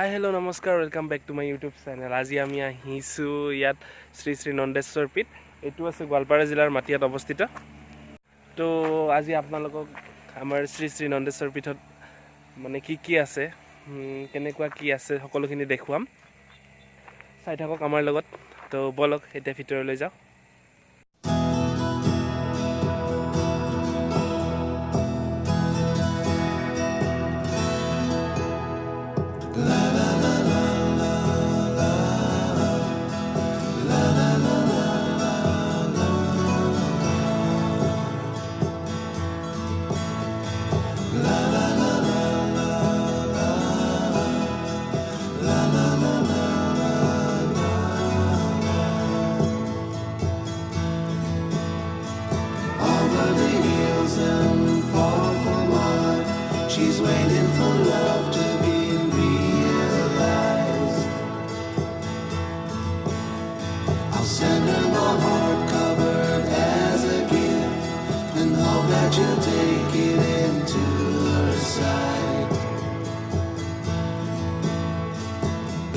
হাই hello' নমস্কাৰ welcome back to my YouTube channel. আজি আমি আহিছোঁ ইয়াত শ্ৰী শ্ৰী নন্দেশ্বৰ পীঠ। এইটো আছে গোৱালপাৰা জিলাৰ মাটিয়াত অৱস্থিত। তো আজি আপোনালোকক আমাৰ শ্ৰী শ্ৰী নন্দেশ্বৰ পীঠত মানে কি আছে, কেনেকুৱা কি আছে সকলোখিনি দেখুৱাম। চাই থাকক আমাৰ লগত। তো বলক এতিয়া ভিতৰলৈ যাওঁ। She's waiting for love to be realized. I'll send her my heart covered as a gift and hope that you'll take it into her side.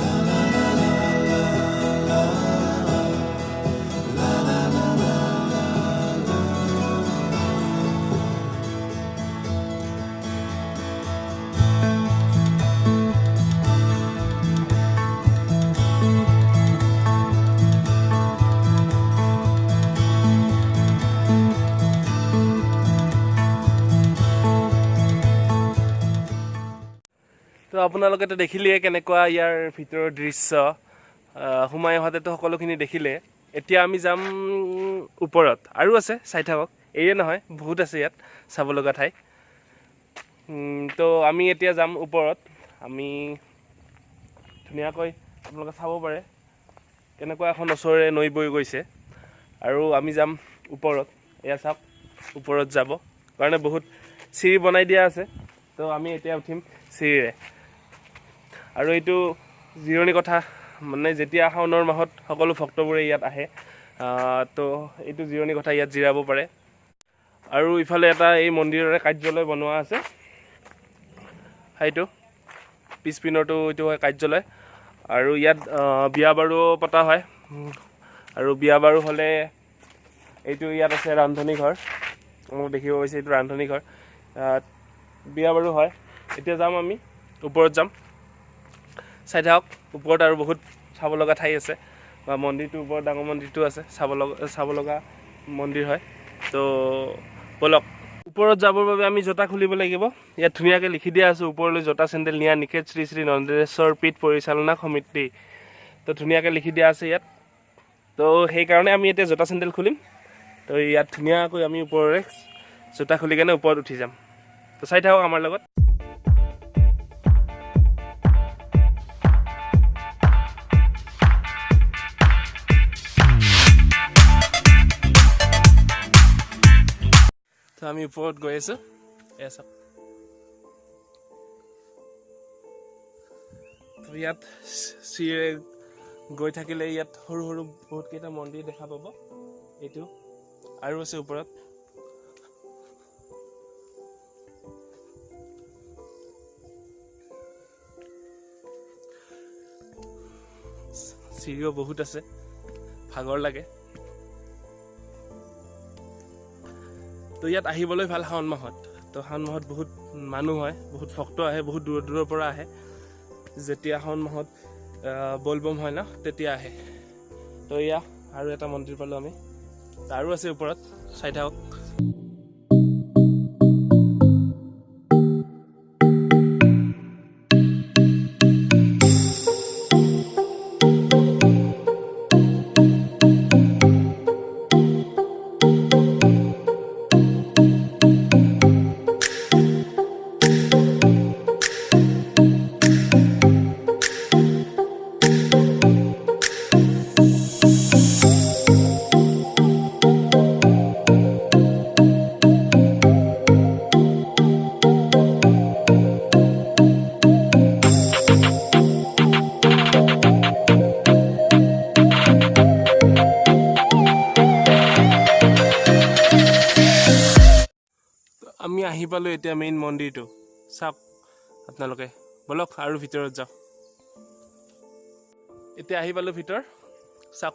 La la la la la la la la la la la la. তো আপোনালোকেতো দেখিলেই কেনেকুৱা ইয়াৰ ভিতৰৰ দৃশ্য। সোমাই অহাতেতো সকলোখিনি দেখিলে। এতিয়া আমি যাম ওপৰত, আৰু আছে চাই থাকক। এয়ে নহয়, বহুত আছে ইয়াত চাব লগা ঠাই। তো আমি এতিয়া যাম ওপৰত। আমি ধুনীয়াকৈ আপোনালোকে চাব পাৰে কেনেকুৱা এখন ওচৰৰে নৈ বৈ গৈছে। আৰু আমি যাম ওপৰত। এয়া চাওক, ওপৰত যাব কাৰণে বহুত চিৰি বনাই দিয়া আছে। তো আমি এতিয়া উঠিম চিৰিৰে। আৰু এইটো জিৰণি কথা, মানে যেতিয়া শাওণৰ মাহত সকলো ভক্তবোৰে ইয়াত আহে, তো এইটো জিৰণি কথা ইয়াত জিৰাব পাৰে। আৰু ইফালে এটা এই মন্দিৰৰে কাৰ্যালয় বনোৱা আছে। সেইটো পিছপিনৰটো এইটো হয় কাৰ্যালয়। আৰু ইয়াত বিয়া বাৰুও পতা হয়। আৰু বিয়া বাৰু হ'লে এইটো ইয়াত আছে ৰান্ধনী ঘৰ। মোক দেখিব পাইছে, এইটো ৰান্ধনী ঘৰ। বিয়া বাৰু হয়। এতিয়া যাম আমি ওপৰত যাম। চাই থাকক ওপৰত আৰু বহুত চাব লগা ঠাই আছে। বা মন্দিৰটোৰ ওপৰত ডাঙৰ মন্দিৰটো আছে, চাব লগা মন্দিৰ হয়। তো বলক। ওপৰত যাবৰ বাবে আমি জোতা খুলিব লাগিব। ইয়াত ধুনীয়াকৈ লিখি দিয়া আছে, ওপৰলৈ জোতা চেণ্ডেল নিয়া নিষেধ, শ্ৰী শ্ৰী নন্দেশ্বৰ পীঠ পৰিচালনা সমিতি। তো ধুনীয়াকৈ লিখি দিয়া আছে ইয়াত। তো সেইকাৰণে আমি এতিয়া জোতা চেণ্ডেল খুলিম। তো ইয়াত ধুনীয়াকৈ আমি ওপৰৰে জোতা খুলি কেনে ওপৰত উঠি যাম। তো চাই থাকক আমাৰ লগত। তো আমি ওপৰত গৈ আছোঁ। এয়া চাওক, তো ইয়াত চিৰিৰে গৈ থাকিলে ইয়াত সৰু সৰু বহুতকেইটা মন্দিৰ দেখা পাব। এইটো আৰু আছে ওপৰত। চিৰিও বহুত আছে, ভাগৰ লাগে। তো ইয়াত আহিবলৈ ভাল শাওণ মাহত। তো শাওণ মাহত বহুত মানুহ হয়, বহুত ভক্ত আহে, বহুত দূৰৰ দূৰৰ পৰা আহে। যেতিয়া শাওণ মাহত বলবম হয় ন, তেতিয়া আহে। তো এয়া আৰু এটা মন্দিৰ পালোঁ আমি। আৰু আছে ওপৰত, চাই থাকক। আমি আহি পালোঁ এতিয়া মেইন মন্দিৰটো। চাওক আপোনালোকে, বলক আৰু ভিতৰত যাওঁ। এতিয়া আহি পালোঁ ভিতৰ চাওক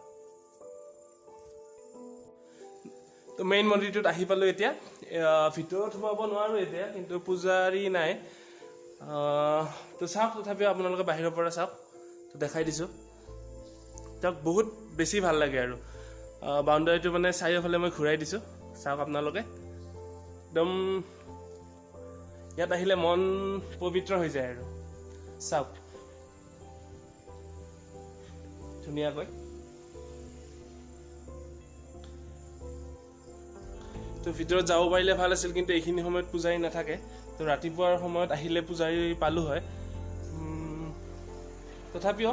তো মেইন মন্দিৰটোত আহি পালোঁ এতিয়া ভিতৰত সোমাব নোৱাৰোঁ এতিয়া কিন্তু পূজাৰী নাই তো চাওক তথাপিও আপোনালোকে বাহিৰৰ পৰা চাওক তো দেখাই দিছোঁ তেওঁক বহুত বেছি ভাল লাগে আৰু বাউণ্ডাৰীটো মানে চাৰিওফালে মই ঘূৰাই দিছোঁ চাওক আপোনালোকে একদম ইয়াত আহিলে মন পবিত্ৰ হৈ যায় আৰু চাওক ধুনীয়াকৈ তো ভিতৰত যাব পাৰিলে ভাল আছিল কিন্তু এইখিনি সময়ত পূজাৰী নাথাকে তো ৰাতিপুৱাৰ সময়ত আহিলে পূজাৰী পালোঁ হয় তথাপিও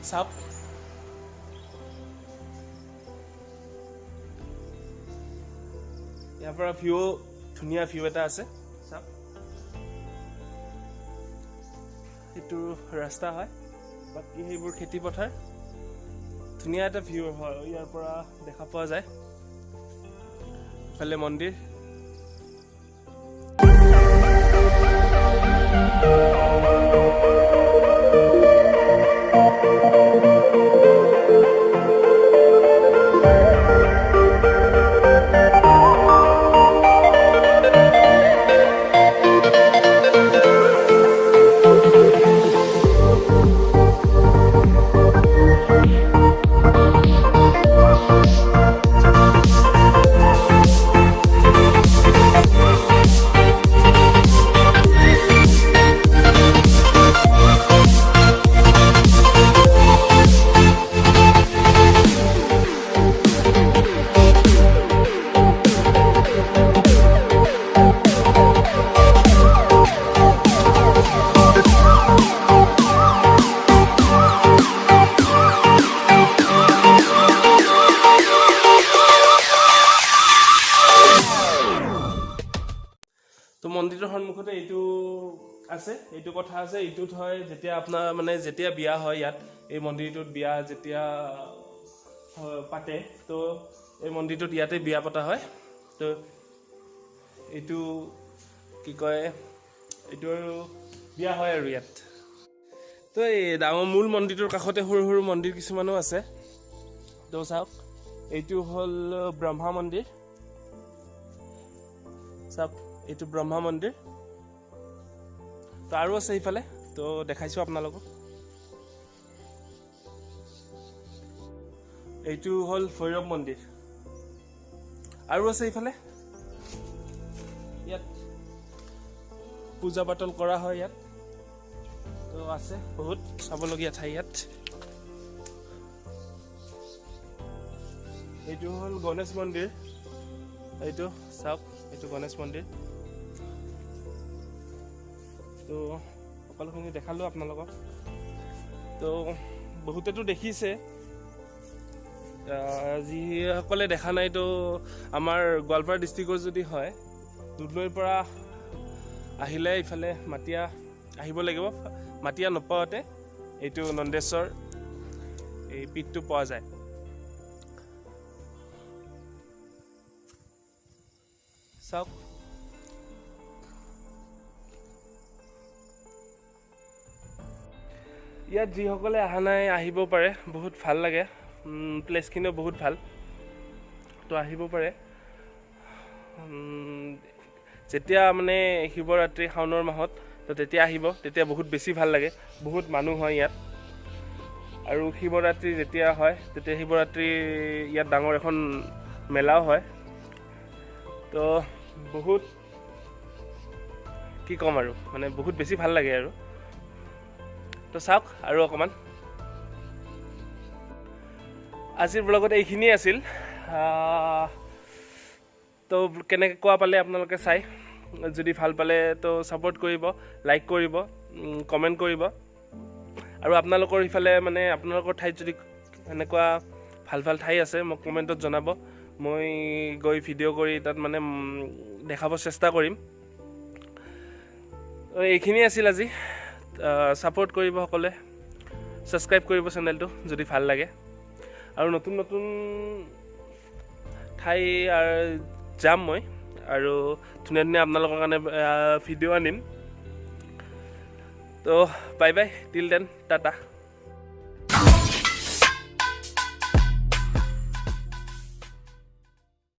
চাওক ইয়াৰ পৰা ধুনীয়া ভিউ এটা আছে চাওক এইটো ৰাস্তা হয় বাকী সেইবোৰ খেতি পথাৰ ধুনীয়া এটা ভিউ হয় ইয়াৰ পৰা দেখা পোৱা যায় ইফালে মন্দিৰ তো মন্দিৰৰ সন্মুখতে এইটো আছে এইটো কথা আছে এইটোত হয় যেতিয়া আপোনাৰ মানে যেতিয়া বিয়া হয় ইয়াত এই মন্দিৰটোত বিয়া যেতিয়া পাতে তো এই মন্দিৰটোত ইয়াতে বিয়া পতা হয় তো এইটো কি কয় এইটো আৰু বিয়া হয় আৰু ইয়াত তো এই ডাঙৰ মূল মন্দিৰটোৰ কাষতে সৰু সৰু মন্দিৰ কিছুমানো আছে তো চাওক এইটো হ'ল ব্ৰহ্মা মন্দিৰ চাওক এইটো ব্ৰহ্মা মন্দিৰ তো আৰু আছে ইফালে তো দেখাইছোঁ আপোনালোকক এইটো হ'ল ভৈৰৱ মন্দিৰ আৰু আছে ইফালে ইয়াত পূজা পাতল কৰা হয় ইয়াত তো আছে বহুত চাবলগীয়া ঠাই ইয়াত এইটো হ'ল গণেশ মন্দিৰ এইটো চাওক এইটো গণেশ মন্দিৰ তো সকলোখিনি দেখালোঁ আপোনালোকক তো বহুতেতো দেখিছে যিসকলে দেখা নাই তো আমাৰ গোৱালপাৰা ডিষ্ট্ৰিক্টৰ যদি হয় দুধনৈৰ পৰা আহিলে ইফালে মাটিয়া আহিব লাগিব মাটিয়া নোপোৱাতে এইটো নন্দেশ্বৰ এই পীঠটো পোৱা যায় চাওক ইয়াত যিসকলে অহা নাই আহিব পাৰে বহুত ভাল লাগে প্লেচখিনিও বহুত ভাল তো আহিব পাৰে যেতিয়া মানে শিৱৰাত্ৰি শাওণৰ মাহত তো তেতিয়া আহিব তেতিয়া বহুত বেছি ভাল লাগে বহুত মানুহ হয় ইয়াত আৰু শিৱৰাত্ৰি যেতিয়া হয় তেতিয়া শিৱৰাত্ৰি ইয়াত ডাঙৰ এখন মেলাও হয় তো বহুত কি ক'ম আৰু মানে বহুত বেছি ভাল লাগে আৰু তো চাওক আৰু অকণমান আজিৰ ব্লগত এইখিনিয়ে আছিল তো কেনেকুৱা পালে আপোনালোকে চাই যদি ভাল পালে তো ছাপোৰ্ট কৰিব লাইক কৰিব কমেণ্ট কৰিব আৰু আপোনালোকৰ ইফালে মানে আপোনালোকৰ ঠাইত যদি এনেকুৱা ভাল ভাল ঠাই আছে মোক কমেণ্টত জনাব মই গৈ ভিডিঅ' কৰি তাত মানে দেখাব চেষ্টা কৰিম এইখিনিয়ে আছিল আজি ছাপোৰ্ট কৰিব সকলোৱে ছাবস্ক্ৰাইব কৰিব চেনেলটো যদি ভাল লাগে আৰু নতুন নতুন ঠাই যাম মই আৰু ধুনীয়া ধুনীয়া আপোনালোকৰ কাৰণে ভিডিঅ' আনিম তো bye bye, till then, Tata.